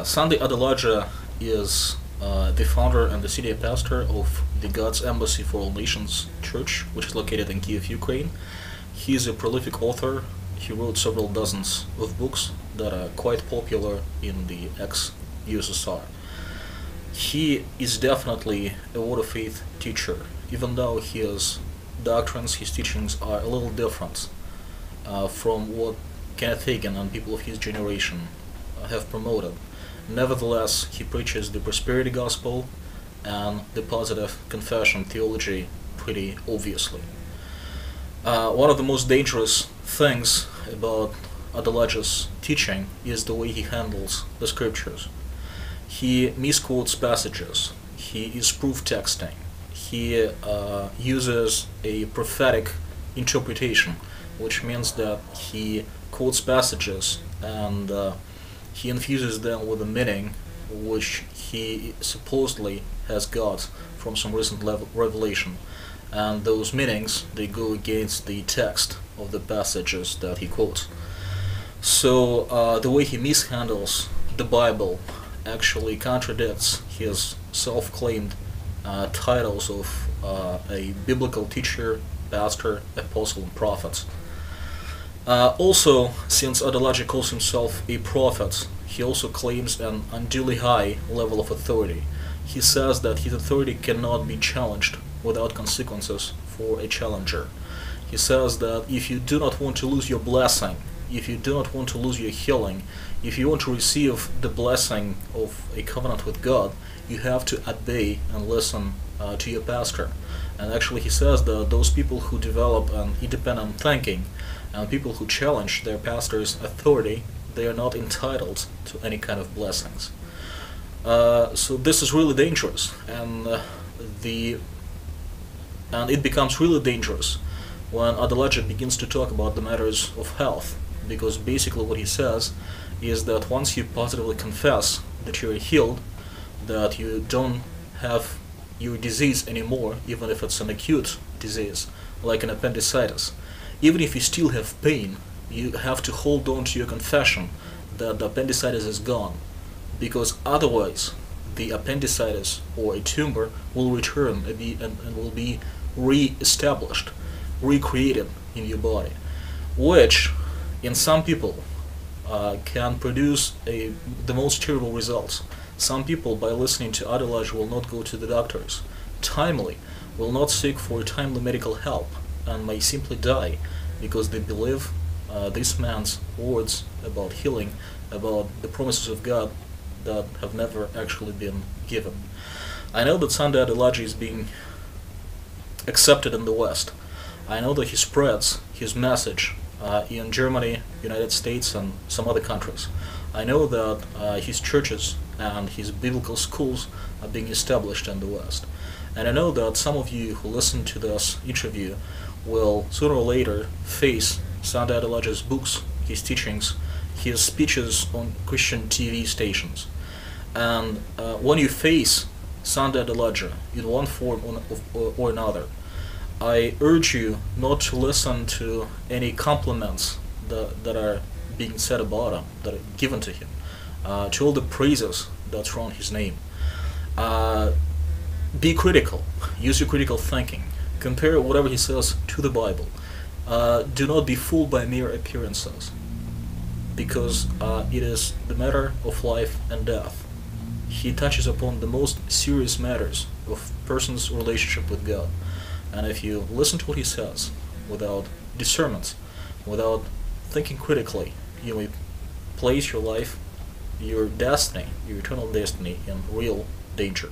Sunday Adelaja is the founder and the senior pastor of the God's Embassy for All Nations Church, which is located in Kiev, Ukraine. He is a prolific author. He wrote several dozens of books that are quite popular in the ex-USSR. He is definitely a word of faith teacher, even though his doctrines, his teachings are a little different from what Kenneth Hagin and people of his generation have promoted. Nevertheless, he preaches the prosperity gospel and the positive confession theology pretty obviously. One of the most dangerous things about Adelaja's teaching is the way he handles the scriptures. He misquotes passages. He is proof texting. He uses a prophetic interpretation, which means that he quotes passages and he infuses them with a meaning which he supposedly has got from some recent revelation. And those meanings, they go against the text of the passages that he quotes. So the way he mishandles the Bible actually contradicts his self-claimed titles of a biblical teacher, pastor, apostle, and prophet. Also, since Adelaja calls himself a prophet, he also claims an unduly high level of authority. He says that his authority cannot be challenged without consequences for a challenger. He says that if you do not want to lose your blessing, if you do not want to lose your healing, if you want to receive the blessing of a covenant with God, you have to obey and listen to your pastor. And actually he says that those people who develop an independent thinking and people who challenge their pastor's authority, they are not entitled to any kind of blessings. So this is really dangerous, and it becomes really dangerous when Adelaja begins to talk about the matters of health, because basically what he says is that once you positively confess that you're healed, that you don't have your disease anymore, even if it's an acute disease, like an appendicitis, even if you still have pain, you have to hold on to your confession that the appendicitis is gone, because otherwise the appendicitis or a tumor will return and will be re-established, recreated in your body, which in some people can produce the most terrible results. Some people, by listening to Adelaja, will not go to the doctors timely, will not seek for timely medical help, and may simply die because they believe this man's words about healing, about the promises of God that have never actually been given. I know that Sunday Adelaja is being accepted in the West. I know that he spreads his message in Germany, United States, and some other countries. I know that his churches and his biblical schools are being established in the West. And I know that some of you who listen to this interview will sooner or later face Sunday Adelaja's books, his teachings, his speeches on Christian TV stations. And when you face Sunday Adelaja in one form or another, I urge you not to listen to any compliments that are being said about him, that are given to him, to all the praises that surround his name. Be critical. Use your critical thinking. Compare whatever he says to the Bible. Do not be fooled by mere appearances, because it is the matter of life and death. He touches upon the most serious matters of a person's relationship with God. And if you listen to what he says without discernment, without thinking critically, you may place your life, your destiny, your eternal destiny in real danger.